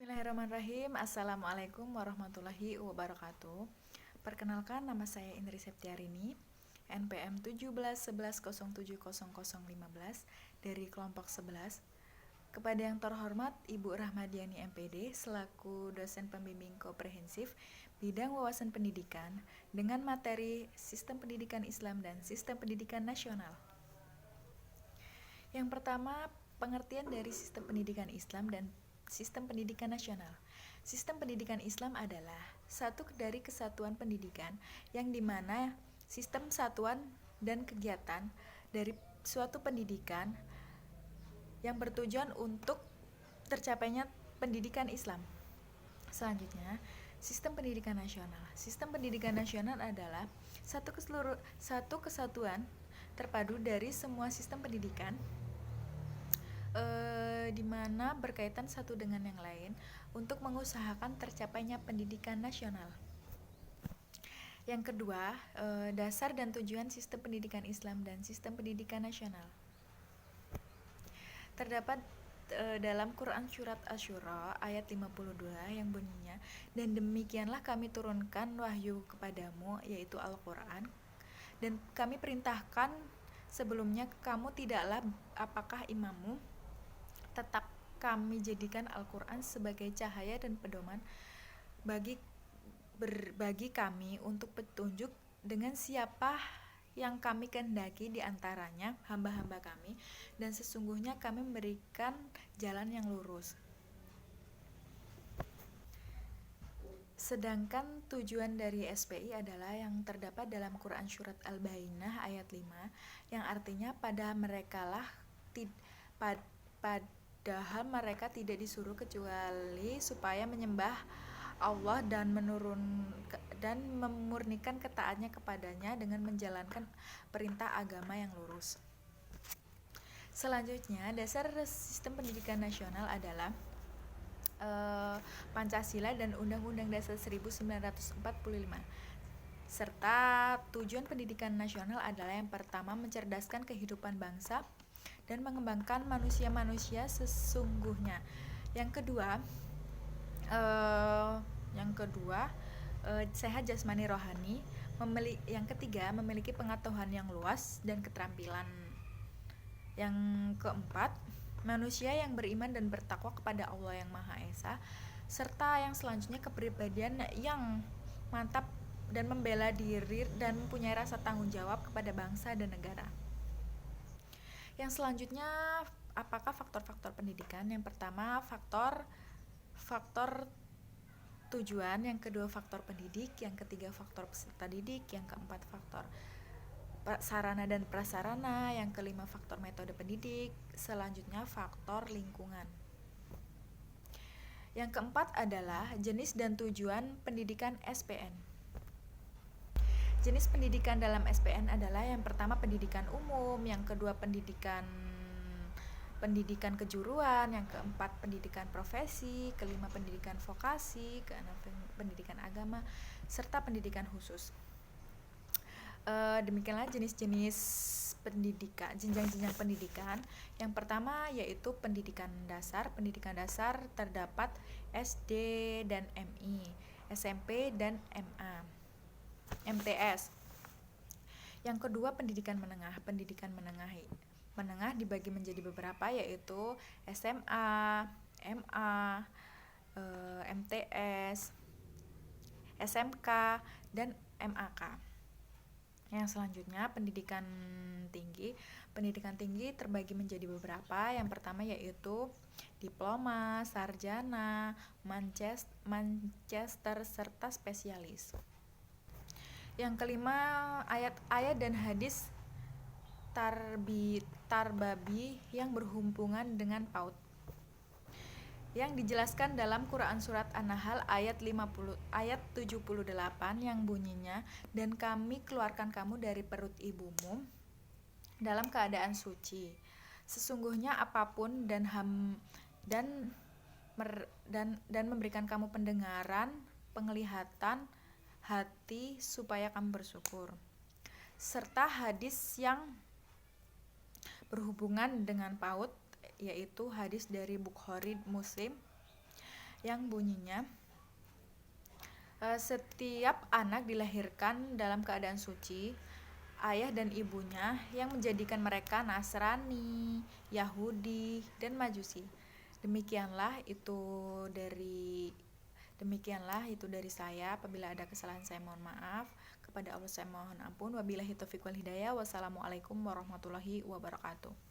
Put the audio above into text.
Bismillahirrahmanirrahim. Assalamualaikum warahmatullahi wabarakatuh. Perkenalkan, nama saya Indri Septiarini, NPM 1711070015 dari kelompok 11. Kepada yang terhormat Ibu Rahmadiani MPD selaku dosen pembimbing komprehensif bidang wawasan pendidikan dengan materi Sistem Pendidikan Islam dan Sistem Pendidikan Nasional. Yang pertama, pengertian dari Sistem Pendidikan Islam dan Sistem Pendidikan Nasional. Sistem pendidikan Islam adalah satu dari kesatuan pendidikan yang dimana sistem satuan dan kegiatan dari suatu pendidikan yang bertujuan untuk tercapainya pendidikan Islam. Selanjutnya, Sistem Pendidikan Nasional. Sistem Pendidikan Nasional adalah satu kesatuan terpadu dari semua sistem pendidikan di mana berkaitan satu dengan yang lain untuk mengusahakan tercapainya pendidikan nasional. Yang kedua, dasar dan tujuan sistem pendidikan Islam dan sistem pendidikan nasional. Terdapat dalam Quran Surat Asy-Syura ayat 52 yang bunyinya, dan demikianlah kami turunkan wahyu kepadamu, yaitu Al-Quran, dan kami perintahkan sebelumnya kamu tidaklah apakah imammu, tetap kami jadikan Al-Quran sebagai cahaya dan pedoman bagi kami untuk petunjuk dengan siapa yang kami kehendaki di antaranya hamba-hamba kami, dan sesungguhnya kami memberikan jalan yang lurus. Sedangkan tujuan dari SPI adalah yang terdapat dalam Quran Surat Al-Bayyinah ayat 5 yang artinya padahal mereka tidak disuruh kecuali supaya menyembah Allah dan memurnikan ketaatnya kepadanya dengan menjalankan perintah agama yang lurus. Selanjutnya, dasar sistem pendidikan nasional adalah Pancasila dan Undang-Undang Dasar 1945. Serta tujuan pendidikan nasional adalah yang pertama, mencerdaskan kehidupan bangsa dan mengembangkan manusia-manusia sesungguhnya. Yang kedua, sehat jasmani rohani. Yang ketiga, memiliki pengetahuan yang luas dan keterampilan. Yang keempat, manusia yang beriman dan bertakwa kepada Allah yang Maha Esa. Serta yang selanjutnya, kepribadian yang mantap dan membela diri dan mempunyai rasa tanggung jawab kepada bangsa dan negara. Yang selanjutnya, apakah faktor-faktor pendidikan? Yang pertama, faktor tujuan, yang kedua faktor pendidik, yang ketiga faktor peserta didik, yang keempat faktor sarana dan prasarana, yang kelima faktor metode pendidik, selanjutnya faktor lingkungan. Yang keempat adalah jenis dan tujuan pendidikan SPN. Jenis pendidikan dalam SPN adalah yang pertama pendidikan umum, yang kedua pendidikan kejuruan, yang keempat pendidikan profesi, kelima pendidikan vokasi, keenam pendidikan agama, serta pendidikan khusus. Demikianlah jenis-jenis pendidikan, jenjang-jenjang pendidikan. Yang pertama yaitu pendidikan dasar. Pendidikan dasar terdapat SD dan MI, SMP dan MA, MTS. Yang kedua pendidikan menengah. Pendidikan menengah dibagi menjadi beberapa, yaitu SMA, MA, MTS, SMK, dan MAK. Yang selanjutnya pendidikan tinggi. Pendidikan tinggi terbagi menjadi beberapa. Yang pertama yaitu diploma, sarjana, Manchester, serta spesialis. Yang kelima, ayat-ayat dan hadis tarbabi yang berhubungan dengan PAUD, yang dijelaskan dalam Quran Surat An-Nahl ayat 78 yang bunyinya, dan kami keluarkan kamu dari perut ibumu dalam keadaan suci. Sesungguhnya apapun dan memberikan kamu pendengaran, penglihatan, hati supaya kamu bersyukur. Serta hadis yang berhubungan dengan PAUD, yaitu hadis dari Bukhari Muslim yang bunyinya setiap anak dilahirkan dalam keadaan suci, ayah dan ibunya yang menjadikan mereka Nasrani, Yahudi, dan Majusi. Demikianlah itu dari saya. Apabila ada kesalahan saya mohon maaf. Kepada Allah saya mohon ampun. Wabillahi taufiq wal hidayah. Wassalamualaikum warahmatullahi wabarakatuh.